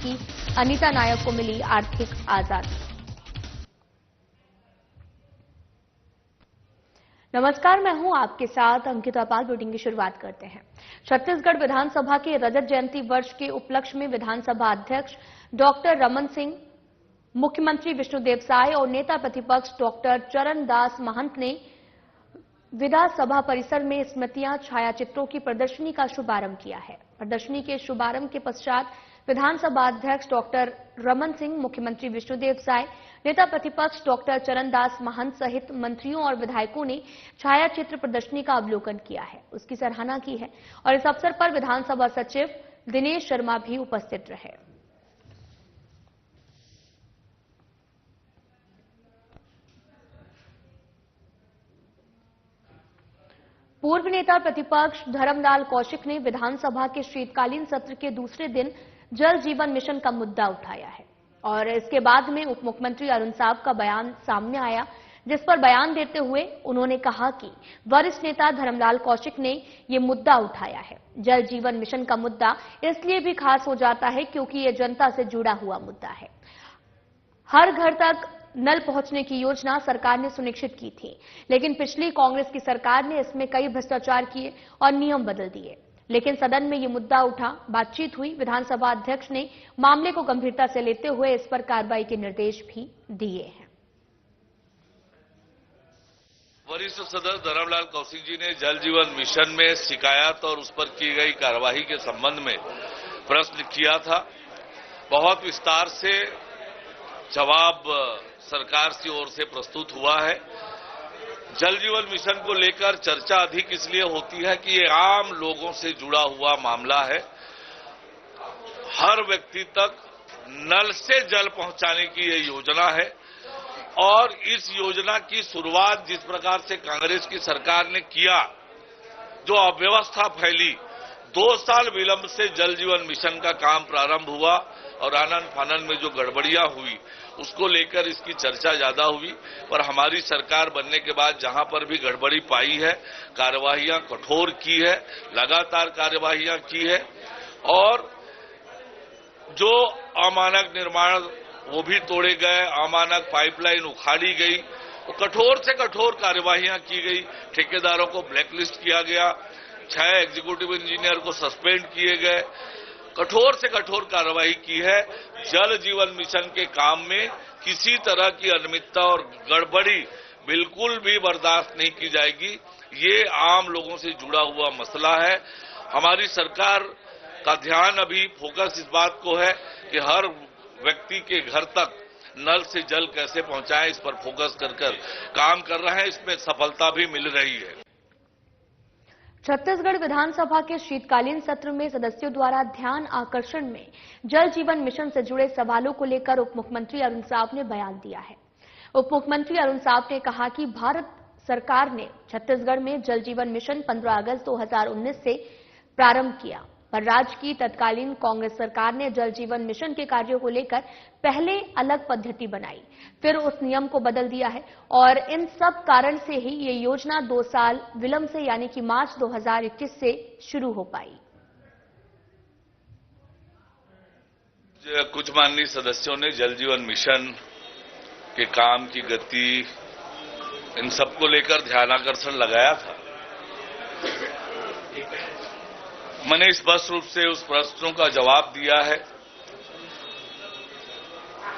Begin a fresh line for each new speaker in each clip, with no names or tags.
की अनीता नायक को मिली आर्थिक आजादी। नमस्कार, मैं हूं आपके साथ अंकिता पाल। बुलेटिन की शुरुआत करते हैं। छत्तीसगढ़ विधानसभा के रजत जयंती वर्ष के उपलक्ष्य में विधानसभा अध्यक्ष डॉक्टर रमन सिंह, मुख्यमंत्री विष्णुदेव साय और नेता प्रतिपक्ष डॉक्टर चरणदास महंत ने विधानसभा परिसर में स्मृतियां छायाचित्रों की प्रदर्शनी का शुभारंभ किया है। प्रदर्शनी के शुभारंभ के पश्चात विधानसभा अध्यक्ष डॉक्टर रमन सिंह, मुख्यमंत्री विष्णुदेव साय, नेता प्रतिपक्ष डॉक्टर चरणदास महंत सहित मंत्रियों और विधायकों ने छायाचित्र प्रदर्शनी का अवलोकन किया है, उसकी सराहना की है और इस अवसर पर विधानसभा सचिव दिनेश शर्मा भी उपस्थित रहे। पूर्व नेता प्रतिपक्ष धर्मलाल कौशिक ने विधानसभा के शीतकालीन सत्र के दूसरे दिन जल जीवन मिशन का मुद्दा उठाया है और इसके बाद में उप मुख्यमंत्री अरुण साव का बयान सामने आया, जिस पर बयान देते हुए उन्होंने कहा कि वरिष्ठ नेता धर्मलाल कौशिक ने ये मुद्दा उठाया है। जल जीवन मिशन का मुद्दा इसलिए भी खास हो जाता है क्योंकि ये जनता से जुड़ा हुआ मुद्दा है। हर घर तक नल पहुंचने की योजना सरकार ने सुनिश्चित की थी, लेकिन पिछली कांग्रेस की सरकार ने इसमें कई भ्रष्टाचार किए और नियम बदल दिए। लेकिन सदन में ये मुद्दा उठा, बातचीत हुई। विधानसभा अध्यक्ष ने मामले को गंभीरता से लेते हुए इस पर कार्रवाई के निर्देश भी दिए हैं।
वरिष्ठ सदस्य धर्मलाल कौशिक जी ने जल जीवन मिशन में शिकायत और उस पर की गई कार्यवाही के संबंध में प्रश्न किया था। बहुत विस्तार से जवाब सरकार की ओर से प्रस्तुत हुआ है। जल जीवन मिशन को लेकर चर्चा अधिक इसलिए होती है कि ये आम लोगों से जुड़ा हुआ मामला है। हर व्यक्ति तक नल से जल पहुंचाने की ये योजना है और इस योजना की शुरुआत जिस प्रकार से कांग्रेस की सरकार ने किया, जो अव्यवस्था फैली, 2 साल विलंब से जल जीवन मिशन का काम प्रारंभ हुआ और आनन फानन में जो गड़बड़ियां हुई उसको लेकर इसकी चर्चा ज्यादा हुई। पर हमारी सरकार बनने के बाद जहां पर भी गड़बड़ी पाई है, कार्यवाहियां कठोर की है, लगातार कार्यवाहियां की है और जो अमानक निर्माण वो भी तोड़े गए, अमानक पाइपलाइन उखाड़ी गई, तो कठोर से कठोर कार्यवाहियां की गई। ठेकेदारों को ब्लैकलिस्ट किया गया, 6 एग्जीक्यूटिव इंजीनियर को सस्पेंड किए गए, कठोर से कठोर कार्रवाई की है। जल जीवन मिशन के काम में किसी तरह की अनियमितता और गड़बड़ी बिल्कुल भी बर्दाश्त नहीं की जाएगी। ये आम लोगों से जुड़ा हुआ मसला है। हमारी सरकार का ध्यान अभी फोकस इस बात को है कि हर व्यक्ति के घर तक नल से जल कैसे पहुंचाएं, इस पर फोकस कर काम कर रहे हैं। इसमें सफलता भी मिल रही है।
छत्तीसगढ़ विधानसभा के शीतकालीन सत्र में सदस्यों द्वारा ध्यान आकर्षण में जल जीवन मिशन से जुड़े सवालों को लेकर उप मुख्यमंत्री अरुण साव ने बयान दिया है। उप मुख्यमंत्री अरुण साव ने कहा कि भारत सरकार ने छत्तीसगढ़ में जल जीवन मिशन 15 अगस्त 2019 से प्रारंभ किया, पर राज्य की तत्कालीन कांग्रेस सरकार ने जल जीवन मिशन के कार्यों को लेकर पहले अलग पद्धति बनाई, फिर उस नियम को बदल दिया है और इन सब कारण से ही ये योजना 2 साल विलंब से यानी कि मार्च 2021 से शुरू हो पाई।
कुछ माननीय सदस्यों ने जल जीवन मिशन के काम की गति, इन सबको लेकर ध्यानाकर्षण लगाया था। मैंने स्पष्ट रूप से उस प्रश्नों का जवाब दिया है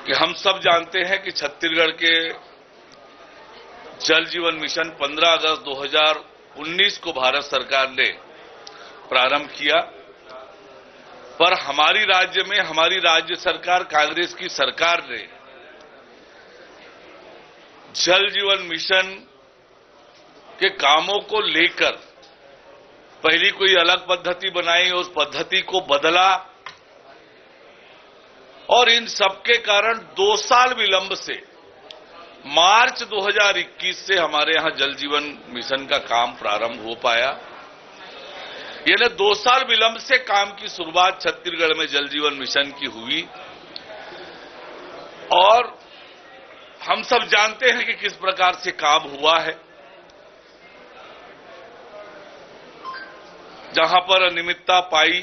कि हम सब जानते हैं कि छत्तीसगढ़ के जल जीवन मिशन 15 अगस्त 2019 को भारत सरकार ने प्रारंभ किया, पर हमारी राज्य में हमारी राज्य सरकार कांग्रेस की सरकार ने जल जीवन मिशन के कामों को लेकर पहली कोई अलग पद्धति बनाई, उस पद्धति को बदला और इन सबके कारण 2 साल विलंब से मार्च 2021 से हमारे यहां जल जीवन मिशन का काम प्रारंभ हो पाया। यानी 2 साल विलंब से काम की शुरुआत छत्तीसगढ़ में जल जीवन मिशन की हुई और हम सब जानते हैं कि किस प्रकार से काम हुआ है। जहां पर अनियमितता पाई,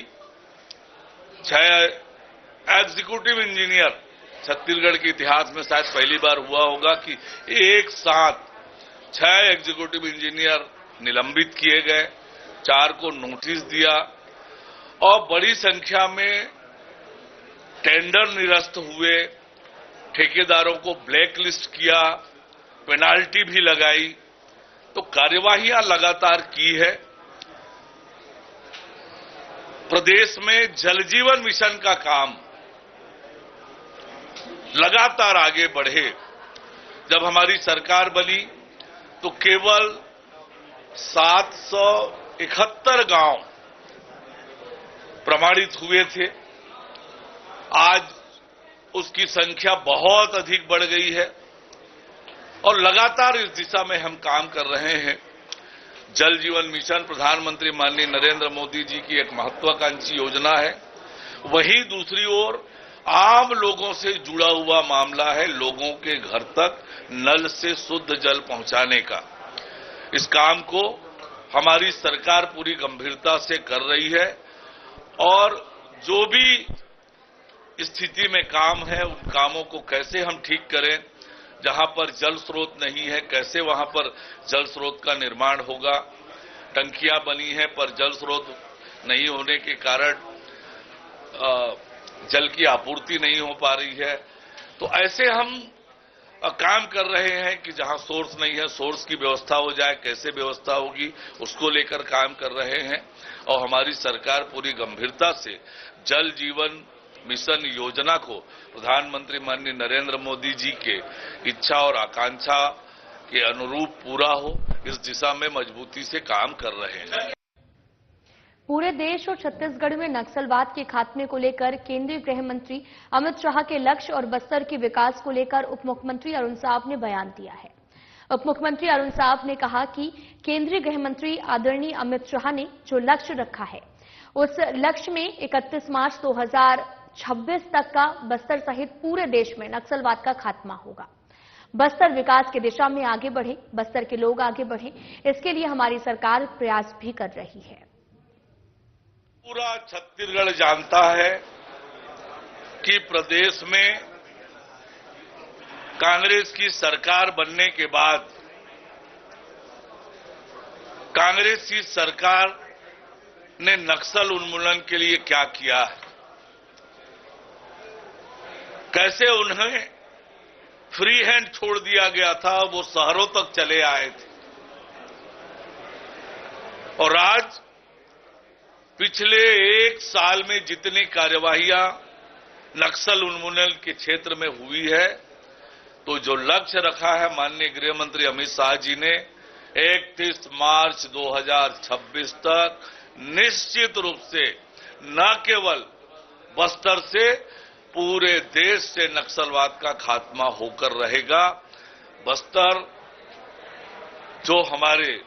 6 एग्जीक्यूटिव इंजीनियर, छत्तीसगढ़ के इतिहास में शायद पहली बार हुआ होगा कि एक साथ 6 एग्जीक्यूटिव इंजीनियर निलंबित किए गए, 4 को नोटिस दिया और बड़ी संख्या में टेंडर निरस्त हुए, ठेकेदारों को ब्लैकलिस्ट किया, पेनाल्टी भी लगाई। तो कार्यवाहियां लगातार की है। प्रदेश में जल जीवन मिशन का काम लगातार आगे बढ़े। जब हमारी सरकार बनी तो केवल 771 गांव प्रमाणित हुए थे। आज उसकी संख्या बहुत अधिक बढ़ गई है और लगातार इस दिशा में हम काम कर रहे हैं। जल जीवन मिशन प्रधानमंत्री माननीय नरेंद्र मोदी जी की एक महत्वाकांक्षी योजना है। वहीं दूसरी ओर आम लोगों से जुड़ा हुआ मामला है लोगों के घर तक नल से शुद्ध जल पहुंचाने का। इस काम को हमारी सरकार पूरी गंभीरता से कर रही है और जो भी स्थिति में काम है उन कामों को कैसे हम ठीक करें, जहां पर जल स्रोत नहीं है कैसे वहां पर जल स्रोत का निर्माण होगा। टंकियां बनी है पर जल स्रोत नहीं होने के कारण जल की आपूर्ति नहीं हो पा रही है। तो ऐसे हम काम कर रहे हैं कि जहां सोर्स नहीं है सोर्स की व्यवस्था हो जाए, कैसे व्यवस्था होगी उसको लेकर काम कर रहे हैं। और हमारी सरकार पूरी गंभीरता से जल जीवन मिशन योजना को प्रधानमंत्री माननीय नरेंद्र मोदी जी के इच्छा और आकांक्षा के अनुरूप पूरा हो, इस दिशा में मजबूती से काम कर रहे हैं।
पूरे देश और छत्तीसगढ़ में नक्सलवाद के खात्मे को लेकर केंद्रीय गृह मंत्री अमित शाह के लक्ष्य और बस्तर के विकास को लेकर उप मुख्यमंत्री अरुण साव ने बयान दिया है। उप मुख्यमंत्री अरुण साव ने कहा कि केंद्रीय गृह मंत्री आदरणीय अमित शाह ने जो लक्ष्य रखा है उस लक्ष्य में 31 मार्च 2026 तक का बस्तर सहित पूरे देश में नक्सलवाद का खात्मा होगा। बस्तर विकास की दिशा में आगे बढ़े, बस्तर के लोग आगे बढ़े, इसके लिए हमारी सरकार प्रयास भी कर रही है।
पूरा छत्तीसगढ़ जानता है कि प्रदेश में कांग्रेस की सरकार बनने के बाद कांग्रेस की सरकार ने नक्सल उन्मूलन के लिए क्या किया है, कैसे उन्हें फ्री हैंड छोड़ दिया गया था, वो शहरों तक चले आए थे। और आज पिछले 1 साल में जितनी कार्यवाहियां नक्सल उन्मूलन के क्षेत्र में हुई है, तो जो लक्ष्य रखा है माननीय गृह मंत्री अमित शाह जी ने 31 मार्च 2026 तक निश्चित रूप से न केवल बस्तर से पूरे देश से नक्सलवाद का खात्मा होकर रहेगा। बस्तर जो हमारे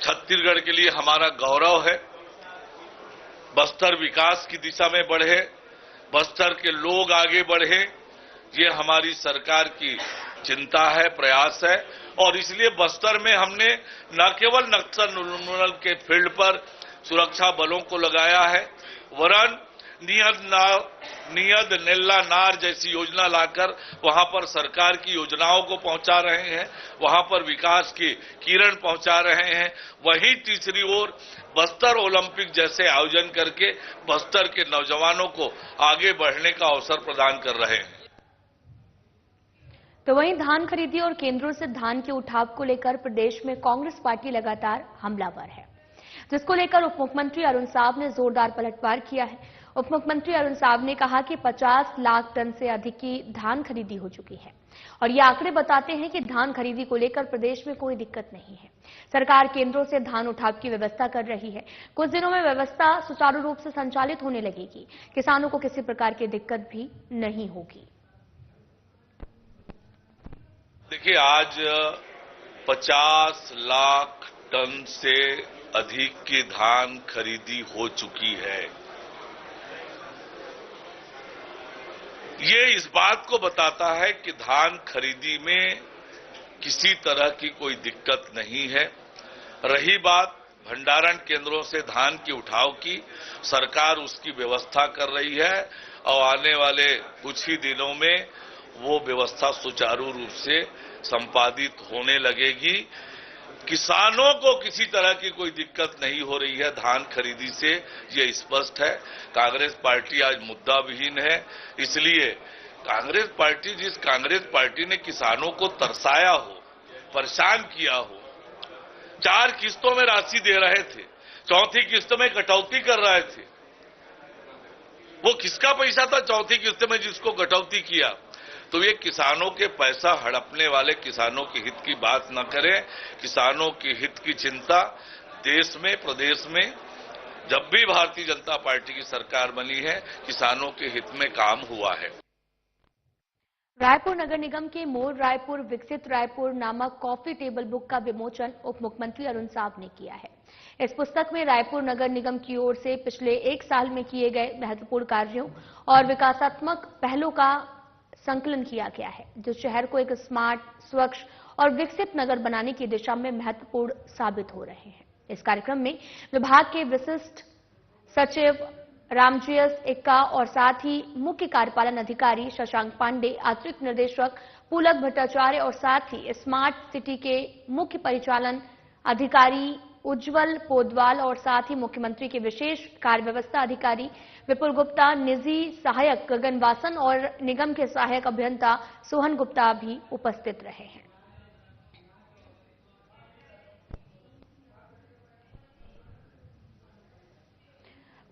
छत्तीसगढ़ के लिए हमारा गौरव है, बस्तर विकास की दिशा में बढ़े, बस्तर के लोग आगे बढ़े, ये हमारी सरकार की चिंता है, प्रयास है। और इसलिए बस्तर में हमने न केवल नक्सल उन्मूलन के फील्ड पर सुरक्षा बलों को लगाया है, वरन नियद नेल्ला नार जैसी योजना लाकर वहां पर सरकार की योजनाओं को पहुंचा रहे हैं, वहां पर विकास की किरण पहुंचा रहे हैं। वहीं तीसरी ओर बस्तर ओलंपिक जैसे आयोजन करके बस्तर के नौजवानों को आगे बढ़ने का अवसर प्रदान कर रहे हैं।
तो वहीं धान खरीदी और केंद्रों से धान के उठाव को लेकर प्रदेश में कांग्रेस पार्टी लगातार हमलावर है, जिसको लेकर उप मुख्यमंत्री अरुण साव ने जोरदार पलटवार किया है। उप मुख्यमंत्री अरुण साव ने कहा कि 50 लाख टन से अधिक की धान खरीदी हो चुकी है और ये आंकड़े बताते हैं कि धान खरीदी को लेकर प्रदेश में कोई दिक्कत नहीं है। सरकार केंद्रों से धान उठाव की व्यवस्था कर रही है। कुछ दिनों में व्यवस्था सुचारू रूप से संचालित होने लगेगी, किसानों को किसी प्रकार की दिक्कत भी नहीं होगी।
देखिए, आज 50 लाख टन से अधिक की धान खरीदी हो चुकी है। ये इस बात को बताता है कि धान खरीदी में किसी तरह की कोई दिक्कत नहीं है। रही बात भंडारण केंद्रों से धान की उठाव की, सरकार उसकी व्यवस्था कर रही है और आने वाले कुछ ही दिनों में वो व्यवस्था सुचारू रूप से संपादित होने लगेगी। किसानों को किसी तरह की कोई दिक्कत नहीं हो रही है धान खरीदी से, ये स्पष्ट है। कांग्रेस पार्टी आज मुद्दा विहीन है, इसलिए जिस कांग्रेस पार्टी ने किसानों को तरसाया हो, परेशान किया हो, 4 किस्तों में राशि दे रहे थे, चौथी किस्त में कटौती कर रहे थे, वो किसका पैसा था चौथी किस्त में जिसको कटौती किया? तो ये किसानों के पैसा हड़पने वाले किसानों के हित की बात न करें। किसानों के हित की चिंता देश में, प्रदेश में जब भी भारतीय जनता पार्टी की सरकार बनी है, किसानों के हित में काम हुआ है।
रायपुर नगर निगम के मोर रायपुर विकसित रायपुर नामक कॉफी टेबल बुक का विमोचन उप मुख्यमंत्री अरुण साव ने किया है। इस पुस्तक में रायपुर नगर निगम की ओर से पिछले 1 साल में किए गए महत्वपूर्ण कार्यों और विकासात्मक पहलों का संकलन किया गया है, जो शहर को एक स्मार्ट, स्वच्छ और विकसित नगर बनाने की दिशा में महत्वपूर्ण साबित हो रहे हैं। इस कार्यक्रम में विभाग के विशिष्ट सचिव रामजीएस एक्का और साथ ही मुख्य कार्यपालन अधिकारी शशांक पांडे, अतिरिक्त निदेशक पुलक भट्टाचार्य और साथ ही स्मार्ट सिटी के मुख्य परिचालन अधिकारी उज्जवल पोदवाल और साथ ही मुख्यमंत्री के विशेष कार्य व्यवस्था अधिकारी विपुल गुप्ता, निजी सहायक गगन वासन और निगम के सहायक अभियंता सोहन गुप्ता भी उपस्थित रहे हैं।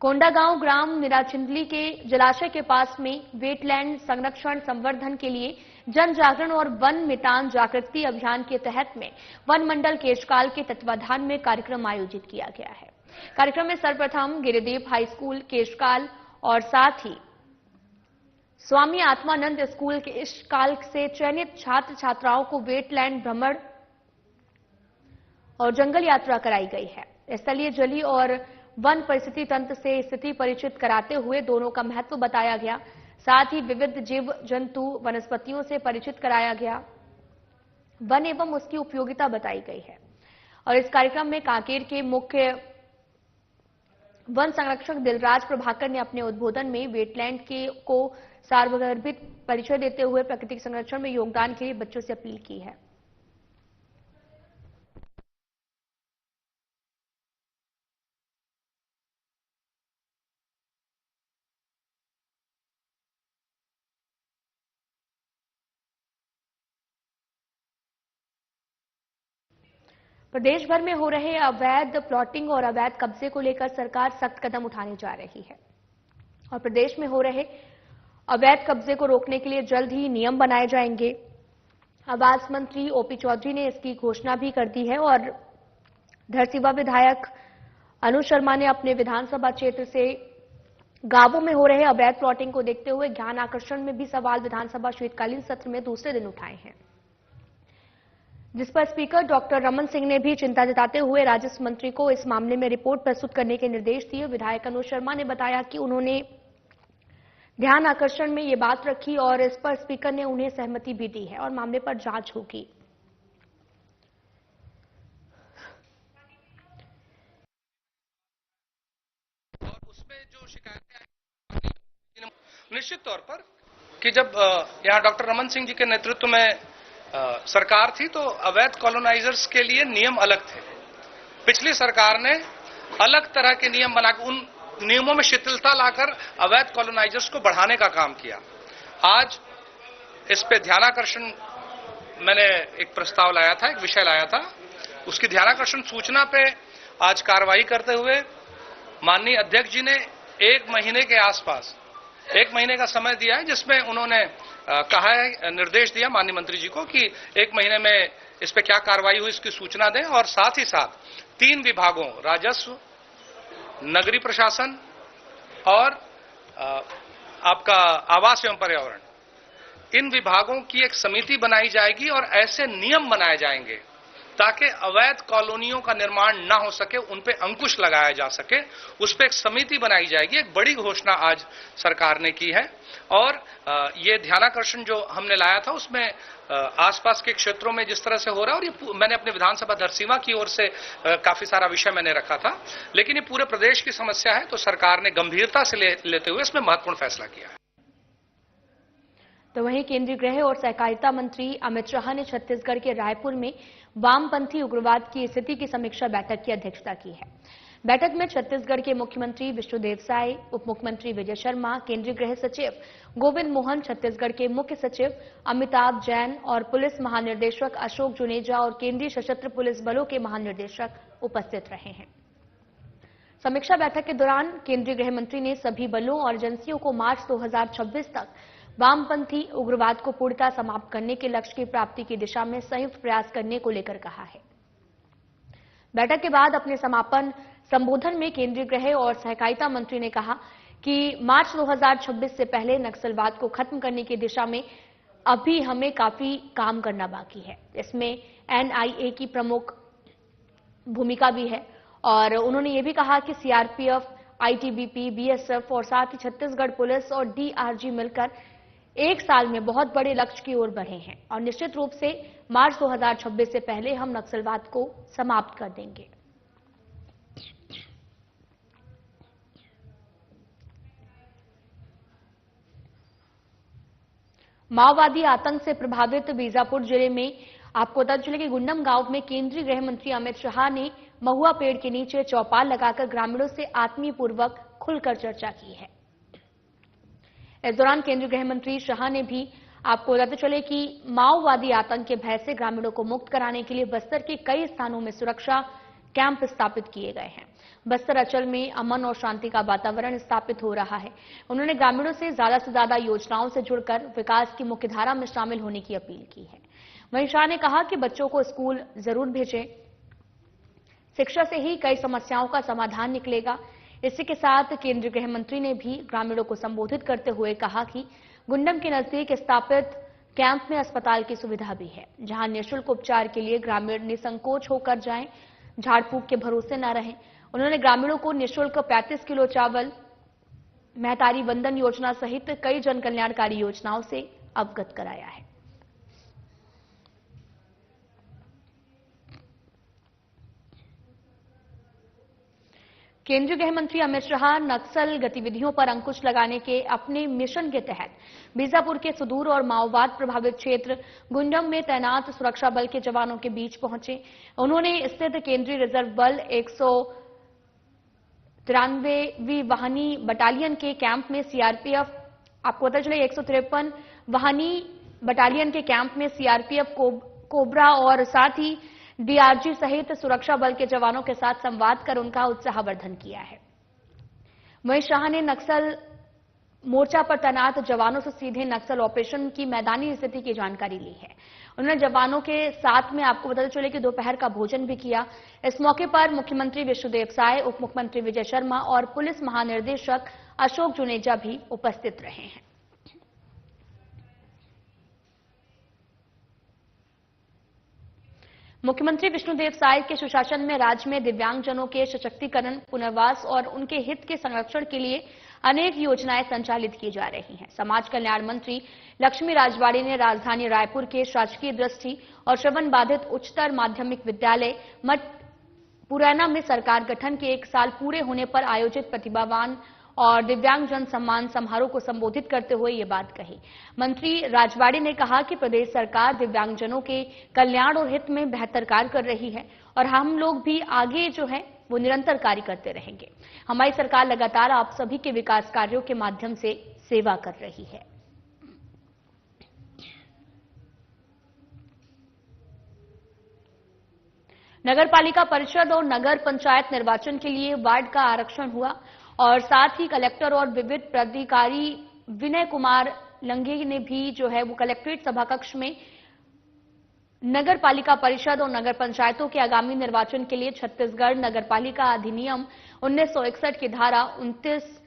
कोंडागांव ग्राम निराचिंदली के जलाशय के पास में वेटलैंड संरक्षण संवर्धन के लिए जन जागरण और वन मितान जागृति अभियान के तहत में वन मंडल केशकाल के तत्वाधान में कार्यक्रम आयोजित किया गया है। कार्यक्रम में सर्वप्रथम गिरिदेव हाई स्कूल केशकाल और साथ ही स्वामी आत्मानंद स्कूल केशकाल से चयनित छात्र छात्राओं को वेटलैंड भ्रमण और जंगल यात्रा कराई गई है। स्थलीय जलीय और वन परिस्थिति तंत्र से स्थिति परिचित कराते हुए दोनों का महत्व बताया गया। साथ ही विविध जीव जंतु वनस्पतियों से परिचित कराया गया। वन एवं उसकी उपयोगिता बताई गई है। और इस कार्यक्रम में कांकेर के मुख्य वन संरक्षक दिलराज प्रभाकर ने अपने उद्बोधन में वेटलैंड को सार्वगर्भित परिचय देते हुए प्राकृतिक संरक्षण में योगदान के लिए बच्चों से अपील की है। प्रदेश भर में हो रहे अवैध प्लॉटिंग और अवैध कब्जे को लेकर सरकार सख्त कदम उठाने जा रही है और प्रदेश में हो रहे अवैध कब्जे को रोकने के लिए जल्द ही नियम बनाए जाएंगे। आवास मंत्री ओपी चौधरी ने इसकी घोषणा भी कर दी है और धरसीवा विधायक अनुज शर्मा ने अपने विधानसभा क्षेत्र से गांवों में हो रहे अवैध प्लॉटिंग को देखते हुए ज्ञान आकर्षण में भी सवाल विधानसभा शीतकालीन सत्र में दूसरे दिन उठाए हैं, जिस पर स्पीकर डॉक्टर रमन सिंह ने भी चिंता जताते हुए राजस्व मंत्री को इस मामले में रिपोर्ट प्रस्तुत करने के निर्देश दिए। विधायक अनुज शर्मा ने बताया कि उन्होंने ध्यान आकर्षण में ये बात रखी और इस पर स्पीकर ने उन्हें सहमति भी दी है और मामले पर जांच होगी।
और उसमें जो शिकायतें आई निश्चित तौर पर कि जब यहां डॉक्टर रमन सिंह जी के नेतृत्व में सरकार थी तो अवैध कॉलोनाइजर्स के लिए नियम अलग थे। पिछली सरकार ने अलग तरह के नियम बनाकर उन नियमों में शिथिलता लाकर अवैध कॉलोनाइजर्स को बढ़ाने का काम किया। आज इस पे ध्यानाकर्षण मैंने एक प्रस्ताव लाया था, एक विषय लाया था, उसकी ध्यानाकर्षण सूचना पे आज कार्रवाई करते हुए माननीय अध्यक्ष जी ने 1 महीने के आसपास 1 महीने का समय दिया है, जिसमें उन्होंने कहा है, निर्देश दिया माननीय मंत्री जी को कि 1 महीने में इस पे क्या कार्रवाई हुई इसकी सूचना दें और साथ ही साथ 3 विभागों राजस्व, नगरीय प्रशासन और आपका आवास एवं पर्यावरण, इन विभागों की एक समिति बनाई जाएगी और ऐसे नियम बनाए जाएंगे ताकि अवैध कॉलोनियों का निर्माण ना हो सके, उन पे अंकुश लगाया जा सके। उस पे एक समिति बनाई जाएगी। एक बड़ी घोषणा आज सरकार ने की है और ये ध्यानाकर्षण जो हमने लाया था उसमें आसपास के क्षेत्रों में जिस तरह से हो रहा है, और ये मैंने अपने विधानसभा धरसीवा की ओर से काफी सारा विषय मैंने रखा था, लेकिन ये पूरे प्रदेश की समस्या है तो सरकार ने गंभीरता से लेते हुए इसमें महत्वपूर्ण फैसला किया है।
तो वहीं केंद्रीय गृह और सहकारिता मंत्री अमित शाह ने छत्तीसगढ़ के रायपुर में वामपंथी उग्रवाद की स्थिति की समीक्षा बैठक की अध्यक्षता की है। बैठक में छत्तीसगढ़ के मुख्यमंत्री विष्णुदेव साय, उप मुख्यमंत्री विजय शर्मा, केंद्रीय गृह सचिव गोविंद मोहन, छत्तीसगढ़ के मुख्य सचिव अमिताभ जैन और पुलिस महानिदेशक अशोक जुनेजा और केंद्रीय सशस्त्र पुलिस बलों के महानिदेशक उपस्थित रहे हैं। समीक्षा बैठक के दौरान केंद्रीय गृह मंत्री ने सभी बलों और एजेंसियों को मार्च 2026 तक वामपंथी उग्रवाद को पूर्णतः समाप्त करने के लक्ष्य की प्राप्ति की दिशा में संयुक्त प्रयास करने को लेकर कहा है। बैठक के बाद अपने समापन संबोधन में केंद्रीय गृह और सहकारिता मंत्री ने कहा कि मार्च 2026 से पहले नक्सलवाद को खत्म करने की दिशा में अभी हमें काफी काम करना बाकी है। इसमें एनआईए की प्रमुख भूमिका भी है और उन्होंने ये भी कहा कि सीआरपीएफ, आईटीबीपी, बीएसएफ और साथ ही छत्तीसगढ़ पुलिस और डीआरजी मिलकर एक साल में बहुत बड़े लक्ष्य की ओर बढ़े हैं और निश्चित रूप से मार्च 2026 से पहले हम नक्सलवाद को समाप्त कर देंगे। माओवादी आतंक से प्रभावित बीजापुर जिले में आपको बता चले कि गुंडम गांव में केंद्रीय गृह मंत्री अमित शाह ने महुआ पेड़ के नीचे चौपाल लगाकर ग्रामीणों से आत्मीयपूर्वक खुलकर चर्चा की है। इस दौरान केंद्रीय गृह मंत्री शाह ने भी आपको बताते चले कि माओवादी आतंक के भय से ग्रामीणों को मुक्त कराने के लिए बस्तर के कई स्थानों में सुरक्षा कैंप स्थापित किए गए हैं। बस्तर अंचल में अमन और शांति का वातावरण स्थापित हो रहा है। उन्होंने ग्रामीणों से ज्यादा योजनाओं से जुड़कर विकास की मुख्यधारा में शामिल होने की अपील की है। वहीं शाह ने कहा कि बच्चों को स्कूल जरूर भेजें, शिक्षा से ही कई समस्याओं का समाधान निकलेगा। इसी के साथ केंद्रीय गृह मंत्री ने भी ग्रामीणों को संबोधित करते हुए कहा कि गुंडम के नजदीक स्थापित कैंप में अस्पताल की सुविधा भी है, जहां निःशुल्क उपचार के लिए ग्रामीण निसंकोच होकर जाएं, झाड़ फूक के भरोसे न रहें। उन्होंने ग्रामीणों को निःशुल्क 35 किलो चावल, महतारी वंदन योजना सहित कई जन कल्याणकारी योजनाओं से अवगत कराया है। केंद्रीय गृह मंत्री अमित शाह नक्सल गतिविधियों पर अंकुश लगाने के अपने मिशन के तहत बीजापुर के सुदूर और माओवाद प्रभावित क्षेत्र गुंडम में तैनात सुरक्षा बल के जवानों के बीच पहुंचे। उन्होंने स्थित केंद्रीय रिजर्व बल 193वीं वाहिनी बटालियन के कैंप में सीआरपीएफ, आपको पता चले 153 वाहिनी बटालियन के कैंप में सीआरपीएफ कोबरा और साथ ही डीआरजी सहित सुरक्षा बल के जवानों के साथ संवाद कर उनका उत्साहवर्धन किया है। वहीं शाह ने नक्सल मोर्चा पर तैनात जवानों से सीधे नक्सल ऑपरेशन की मैदानी स्थिति की जानकारी ली है। उन्होंने जवानों के साथ में आपको बताते चले कि दोपहर का भोजन भी किया। इस मौके पर मुख्यमंत्री विष्णुदेव साय, उप मुख्यमंत्री विजय शर्मा और पुलिस महानिदेशक अशोक जुनेजा भी उपस्थित रहे हैं। मुख्यमंत्री विष्णुदेव साय के सुशासन में राज्य में दिव्यांगजनों के सशक्तिकरण, पुनर्वास और उनके हित के संरक्षण के लिए अनेक योजनाएं संचालित की जा रही हैं। समाज कल्याण मंत्री लक्ष्मी राजवाड़े ने राजधानी रायपुर के शासकीय दृष्टि और श्रवण बाधित उच्चतर माध्यमिक विद्यालय मठ पुरैना में सरकार गठन के 1 साल पूरे होने पर आयोजित प्रतिभावान और दिव्यांगजन सम्मान समारोह को संबोधित करते हुए ये बात कही। मंत्री राजवाड़े ने कहा कि प्रदेश सरकार दिव्यांगजनों के कल्याण और हित में बेहतर कार्य कर रही है और हम लोग भी आगे जो है वो निरंतर कार्य करते रहेंगे। हमारी सरकार लगातार आप सभी के विकास कार्यों के माध्यम से सेवा कर रही है। नगर पालिका परिषद और नगर पंचायत निर्वाचन के लिए वार्ड का आरक्षण हुआ और साथ ही कलेक्टर और विविध प्राधिकारी विनय कुमार लंघे ने भी जो है वो कलेक्ट्रेट सभाकक्ष में नगर पालिका परिषद और नगर पंचायतों के आगामी निर्वाचन के लिए छत्तीसगढ़ नगर पालिका अधिनियम 1961 की धारा 29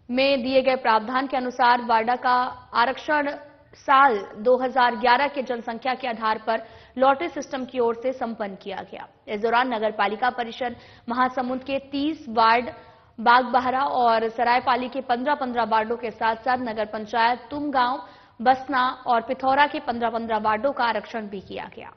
में दिए गए प्रावधान के अनुसार वार्डा का आरक्षण साल 2011 के जनसंख्या के आधार पर लॉटरी सिस्टम की ओर से संपन्न किया गया। इस दौरान नगर पालिका परिषद महासमुंद के 30 वार्ड, बागबाहरा और सरायपाली के 15-15 वार्डों के साथ साथ नगर पंचायत तुमगांव, बसना और पिथौरा के 15-15 वार्डों का आरक्षण भी किया गया।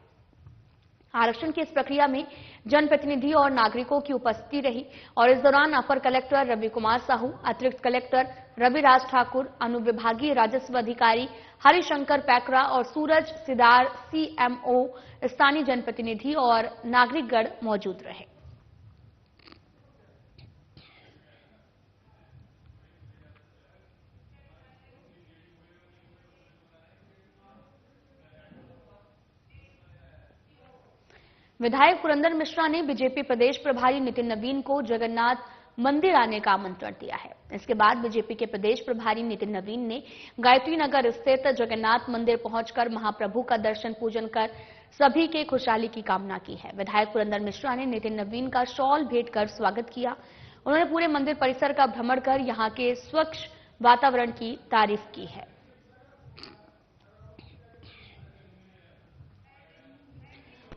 आरक्षण की इस प्रक्रिया में जनप्रतिनिधि और नागरिकों की उपस्थिति रही और इस दौरान अपर कलेक्टर रवि कुमार साहू, अतिरिक्त कलेक्टर रविराज ठाकुर, अनुविभागीय राजस्व अधिकारी हरिशंकर पैकरा और सूरज सिदार CMO, स्थानीय जनप्रतिनिधि और नागरिकगण मौजूद रहे। विधायक पुरंदर मिश्रा ने बीजेपी प्रदेश प्रभारी नितिन नवीन को जगन्नाथ मंदिर आने का आमंत्रण दिया है। इसके बाद बीजेपी के प्रदेश प्रभारी नितिन नवीन ने गायत्री नगर स्थित जगन्नाथ मंदिर पहुंचकर महाप्रभु का दर्शन पूजन कर सभी के खुशहाली की कामना की है। विधायक पुरंदर मिश्रा ने नितिन नवीन का शॉल भेंट कर स्वागत किया। उन्होंने पूरे मंदिर परिसर का भ्रमण कर यहां के स्वच्छ वातावरण की तारीफ की है।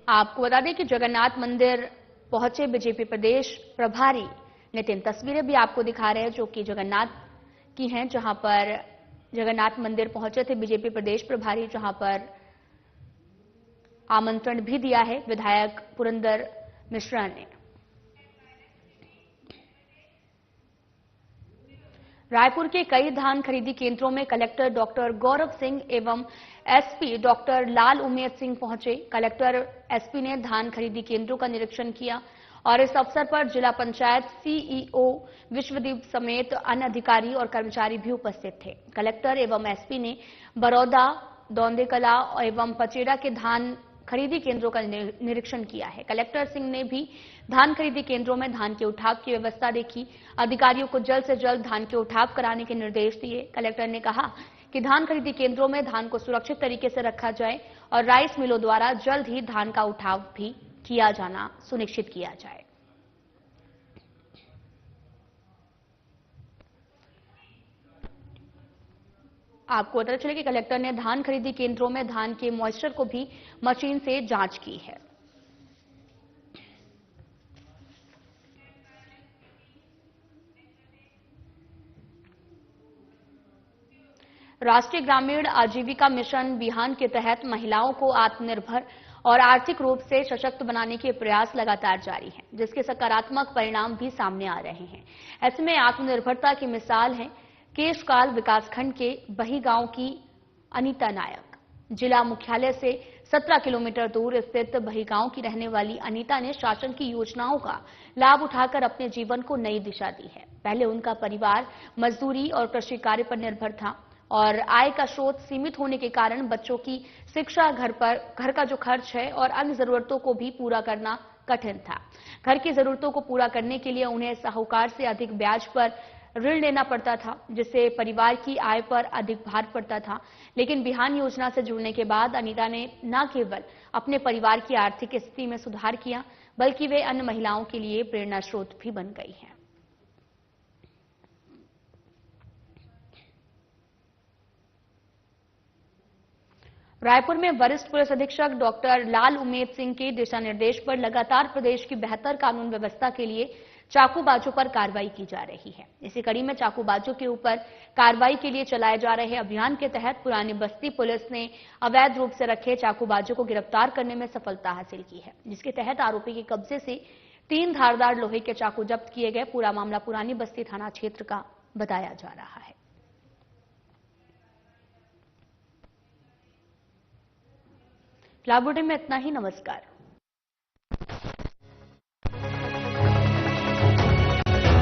आपको बता दें कि जगन्नाथ मंदिर पहुंचे बीजेपी प्रदेश प्रभारी नितिन, तस्वीरें भी आपको दिखा रहे हैं जो कि जगन्नाथ की हैं, जहां पर जगन्नाथ मंदिर पहुंचे थे बीजेपी प्रदेश प्रभारी, जहां पर आमंत्रण भी दिया है विधायक पुरंदर मिश्रा ने। रायपुर के कई धान खरीदी केंद्रों में कलेक्टर डॉक्टर गौरव सिंह एवं SP डॉक्टर लाल उमेद सिंह पहुंचे। कलेक्टर SP ने धान खरीदी केंद्रों का निरीक्षण किया और इस अवसर पर जिला पंचायत CEO विश्वदीप समेत अन्य अधिकारी और कर्मचारी भी उपस्थित थे। कलेक्टर एवं SP ने बरौदा, दौंदेकला एवं पचेड़ा के धान खरीदी केंद्रों का निरीक्षण किया है। कलेक्टर सिंह ने भी धान खरीदी केंद्रों में धान के उठाव की व्यवस्था देखी। अधिकारियों को जल्द से जल्द धान के उठाव कराने के निर्देश दिए। कलेक्टर ने कहा कि धान खरीदी केंद्रों में धान को सुरक्षित तरीके से रखा जाए और राइस मिलों द्वारा जल्द ही धान का उठाव भी किया जाना सुनिश्चित किया जाए। आपको पता चले कि कलेक्टर ने धान खरीदी केंद्रों में धान के मॉइस्चर को भी मशीन से जांच की है। राष्ट्रीय ग्रामीण आजीविका मिशन बिहान के तहत महिलाओं को आत्मनिर्भर और आर्थिक रूप से सशक्त बनाने के प्रयास लगातार जारी हैं, जिसके सकारात्मक परिणाम भी सामने आ रहे हैं। ऐसे में आत्मनिर्भरता की मिसाल है केशकाल विकासखंड के बही गांव की अनीता नायक। जिला मुख्यालय से 17 किलोमीटर दूर स्थित बही गांव की रहने वाली अनीता ने शासन की योजनाओं का लाभ उठाकर अपने जीवन को नई दिशा दी है। पहले उनका परिवार मजदूरी और कृषि कार्य पर निर्भर था और आय का स्रोत सीमित होने के कारण बच्चों की शिक्षा, घर का जो खर्च है और अन्य जरूरतों को भी पूरा करना कठिन था। घर की जरूरतों को पूरा करने के लिए उन्हें साहूकार से अधिक ब्याज पर ऋण लेना पड़ता था, जिससे परिवार की आय पर अधिक भार पड़ता था। लेकिन बिहान योजना से जुड़ने के बाद अनीता ने न केवल अपने परिवार की आर्थिक स्थिति में सुधार किया, बल्कि वे अन्य महिलाओं के लिए प्रेरणा स्रोत भी बन गई हैं। रायपुर में वरिष्ठ पुलिस अधीक्षक डॉक्टर लाल उमेद सिंह के दिशा निर्देश पर लगातार प्रदेश की बेहतर कानून व्यवस्था के लिए चाकूबाजों पर कार्रवाई की जा रही है। इसी कड़ी में चाकूबाजों के ऊपर कार्रवाई के लिए चलाए जा रहे अभियान के तहत पुरानी बस्ती पुलिस ने अवैध रूप से रखे चाकूबाजों को गिरफ्तार करने में सफलता हासिल की है, जिसके तहत आरोपी के कब्जे से 3 धारदार लोहे के चाकू जब्त किए गए। पूरा मामला पुरानी बस्ती थाना क्षेत्र का बताया जा रहा है। फिलहाल बुलेटिन में इतना ही। नमस्कार।